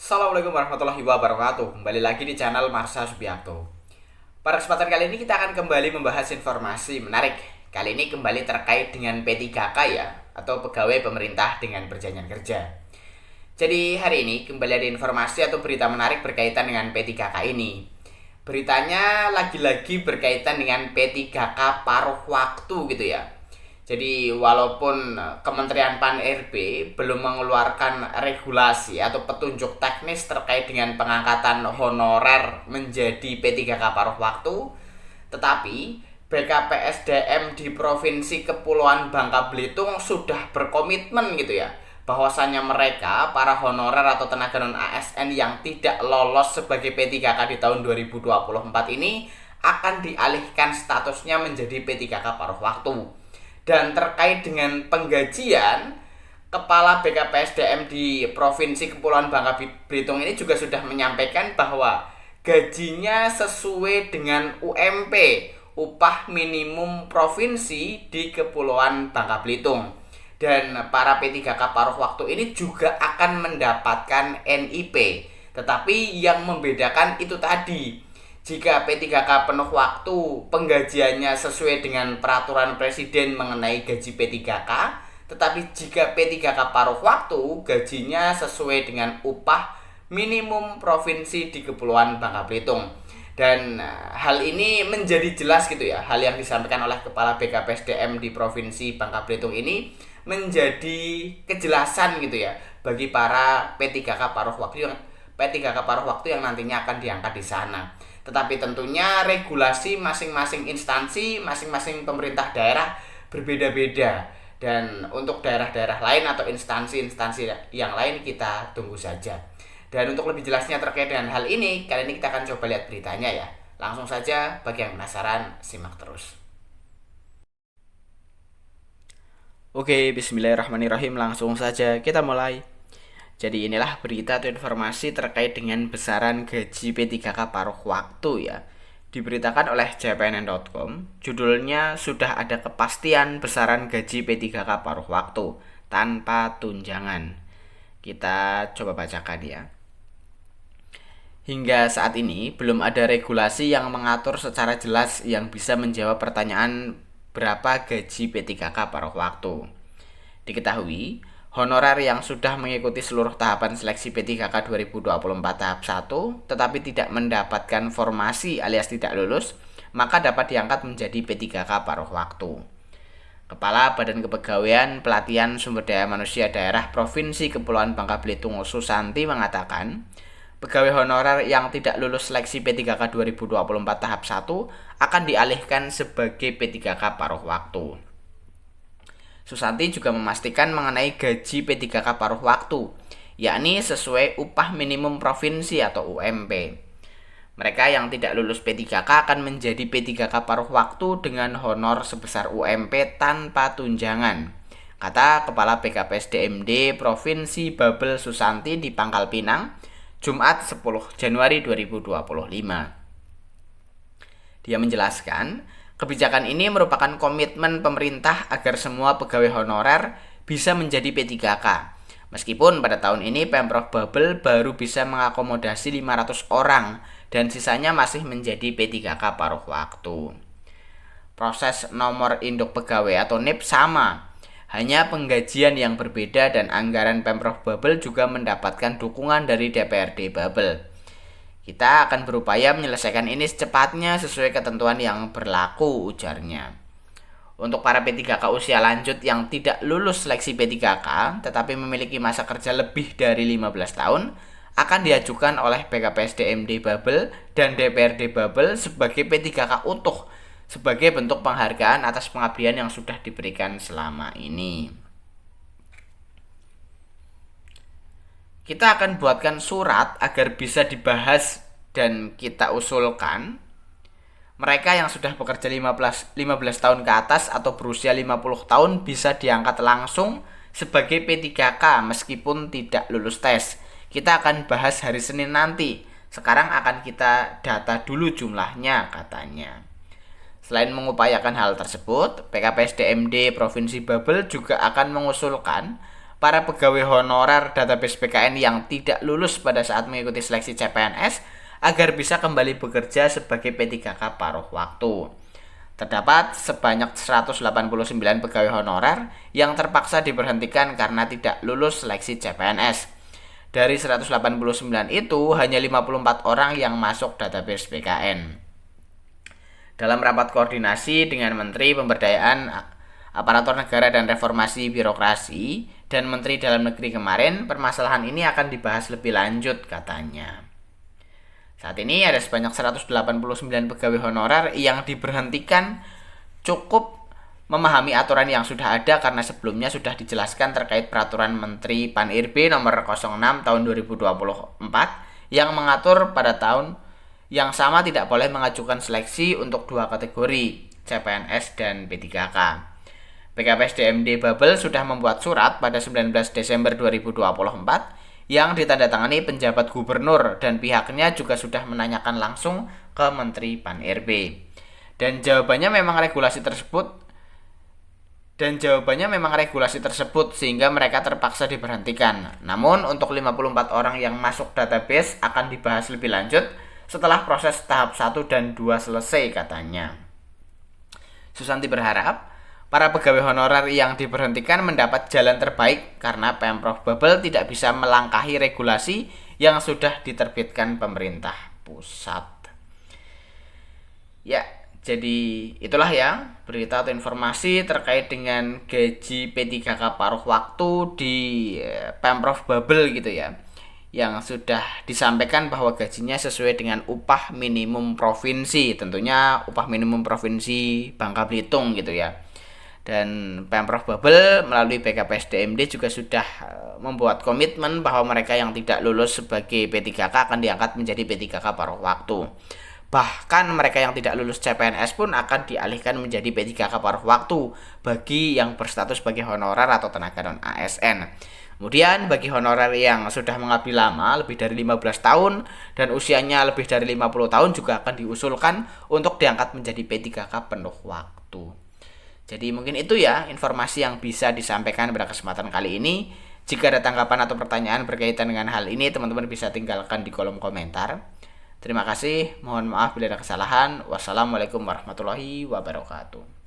Assalamualaikum warahmatullahi wabarakatuh. Kembali lagi di channel Marsha Subiakto. Pada kesempatan kali ini kita akan kembali membahas informasi menarik. Kali ini kembali terkait dengan P3K ya, atau pegawai pemerintah dengan perjanjian kerja. Jadi hari ini kembali ada informasi atau berita menarik berkaitan dengan P3K ini. Beritanya lagi-lagi berkaitan dengan P3K paruh waktu gitu ya. Jadi walaupun Kementerian Pan-RB belum mengeluarkan regulasi atau petunjuk teknis terkait dengan pengangkatan honorer menjadi P3K paruh waktu, tetapi BKPSDM di Provinsi Kepulauan Bangka Belitung sudah berkomitmen gitu ya, bahwasannya mereka para honorer atau tenaga non ASN yang tidak lolos sebagai P3K di tahun 2024 ini akan dialihkan statusnya menjadi P3K paruh waktu. Dan terkait dengan penggajian, Kepala BKPSDM di Provinsi Kepulauan Bangka Belitung ini juga sudah menyampaikan bahwa gajinya sesuai dengan UMP, upah minimum provinsi di Kepulauan Bangka Belitung. Dan para P3K paruh waktu ini juga akan mendapatkan NIP. Tetapi yang membedakan itu tadi, jika P3K penuh waktu penggajiannya sesuai dengan peraturan presiden mengenai gaji P3K, tetapi jika P3K paruh waktu gajinya sesuai dengan upah minimum provinsi di Kepulauan Bangka Belitung. Dan hal ini menjadi jelas gitu ya, hal yang disampaikan oleh Kepala BKPSDM di Provinsi Bangka Belitung ini menjadi kejelasan gitu ya bagi para P3K paruh waktu yang nantinya akan diangkat di sana. Tetapi tentunya regulasi masing-masing instansi, masing-masing pemerintah daerah berbeda-beda. Dan untuk daerah-daerah lain atau instansi-instansi yang lain kita tunggu saja. Dan untuk lebih jelasnya terkait dengan hal ini, kali ini kita akan coba lihat beritanya ya. Langsung saja, bagi yang penasaran, simak terus. Oke, bismillahirrahmanirrahim. Langsung saja kita mulai. Jadi inilah berita atau informasi terkait dengan besaran gaji P3K paruh waktu ya. Diberitakan oleh cpnn.com, judulnya sudah ada kepastian besaran gaji P3K paruh waktu tanpa tunjangan. Kita coba bacakan ya. Hingga saat ini belum ada regulasi yang mengatur secara jelas yang bisa menjawab pertanyaan berapa gaji P3K paruh waktu. Diketahui, honorer yang sudah mengikuti seluruh tahapan seleksi P3K 2024 tahap 1 tetapi tidak mendapatkan formasi alias tidak lulus, maka dapat diangkat menjadi P3K paruh waktu. Kepala Badan Kepegawaian Pelatihan Sumber Daya Manusia Daerah Provinsi Kepulauan Bangka Belitung Susanti mengatakan, pegawai honorer yang tidak lulus seleksi P3K 2024 tahap 1 akan dialihkan sebagai P3K paruh waktu. Susanti juga memastikan mengenai gaji P3K paruh waktu, yakni sesuai upah minimum provinsi atau UMP. Mereka yang tidak lulus P3K akan menjadi P3K paruh waktu dengan honor sebesar UMP tanpa tunjangan, kata Kepala BKPSDMD Provinsi Babel Susanti di Pangkal Pinang, Jumat 10 Januari 2025. Dia menjelaskan, kebijakan ini merupakan komitmen pemerintah agar semua pegawai honorer bisa menjadi P3K. Meskipun pada tahun ini Pemprov Babel baru bisa mengakomodasi 500 orang dan sisanya masih menjadi P3K paruh waktu. Proses nomor induk pegawai atau NIP sama, hanya penggajian yang berbeda dan anggaran Pemprov Babel juga mendapatkan dukungan dari DPRD Babel. Kita akan berupaya menyelesaikan ini secepatnya sesuai ketentuan yang berlaku, ujarnya. Untuk para P3K usia lanjut yang tidak lulus seleksi P3K tetapi memiliki masa kerja lebih dari 15 tahun akan diajukan oleh BKPSDMD Babel dan DPRD Babel sebagai P3K utuh sebagai bentuk penghargaan atas pengabdian yang sudah diberikan selama ini. Kita akan buatkan surat agar bisa dibahas dan kita usulkan mereka yang sudah bekerja 15 tahun ke atas atau berusia 50 tahun bisa diangkat langsung sebagai P3K meskipun tidak lulus tes. Kita akan bahas hari Senin nanti. Sekarang akan kita data dulu jumlahnya, katanya. Selain mengupayakan hal tersebut, BKPSDMD Provinsi Babel juga akan mengusulkan para pegawai honorer database BKN yang tidak lulus pada saat mengikuti seleksi CPNS agar bisa kembali bekerja sebagai P3K paruh waktu. Terdapat sebanyak 189 pegawai honorer yang terpaksa diberhentikan karena tidak lulus seleksi CPNS. Dari 189 itu, hanya 54 orang yang masuk database BKN. Dalam rapat koordinasi dengan Menteri Pemberdayaan Aparatur Negara dan Reformasi Birokrasi dan Menteri Dalam Negeri kemarin, permasalahan ini akan dibahas lebih lanjut katanya. Saat ini ada sebanyak 189 pegawai honorer yang diberhentikan cukup memahami aturan yang sudah ada karena sebelumnya sudah dijelaskan terkait peraturan Menteri Pan-RB nomor 06 tahun 2024 yang mengatur pada tahun yang sama tidak boleh mengajukan seleksi untuk dua kategori, CPNS dan P3K. PKPSDMD Babel sudah membuat surat pada 19 Desember 2024 yang ditandatangani penjabat gubernur dan pihaknya juga sudah menanyakan langsung ke Menteri Pan-RB. Dan jawabannya memang regulasi tersebut sehingga mereka terpaksa diberhentikan. Namun untuk 54 orang yang masuk database akan dibahas lebih lanjut setelah proses tahap 1 dan 2 selesai katanya. Susanti berharap para pegawai honorer yang diberhentikan mendapat jalan terbaik karena Pemprov Babel tidak bisa melangkahi regulasi yang sudah diterbitkan pemerintah pusat. Ya, jadi itulah ya berita atau informasi terkait dengan gaji P3K paruh waktu di Pemprov Babel gitu ya. Yang sudah disampaikan bahwa gajinya sesuai dengan upah minimum provinsi, tentunya upah minimum provinsi Bangka Belitung gitu ya. Dan Pemprov Babel melalui PKPSDMD juga sudah membuat komitmen bahwa mereka yang tidak lulus sebagai P3K akan diangkat menjadi P3K paruh waktu. Bahkan mereka yang tidak lulus CPNS pun akan dialihkan menjadi P3K paruh waktu bagi yang berstatus sebagai honorer atau tenaga non-ASN. Kemudian bagi honorer yang sudah mengabdi lama lebih dari 15 tahun dan usianya lebih dari 50 tahun juga akan diusulkan untuk diangkat menjadi P3K penuh waktu. Jadi mungkin itu ya informasi yang bisa disampaikan pada kesempatan kali ini. Jika ada tanggapan atau pertanyaan berkaitan dengan hal ini, teman-teman bisa tinggalkan di kolom komentar. Terima kasih, mohon maaf bila ada kesalahan. Wassalamualaikum warahmatullahi wabarakatuh.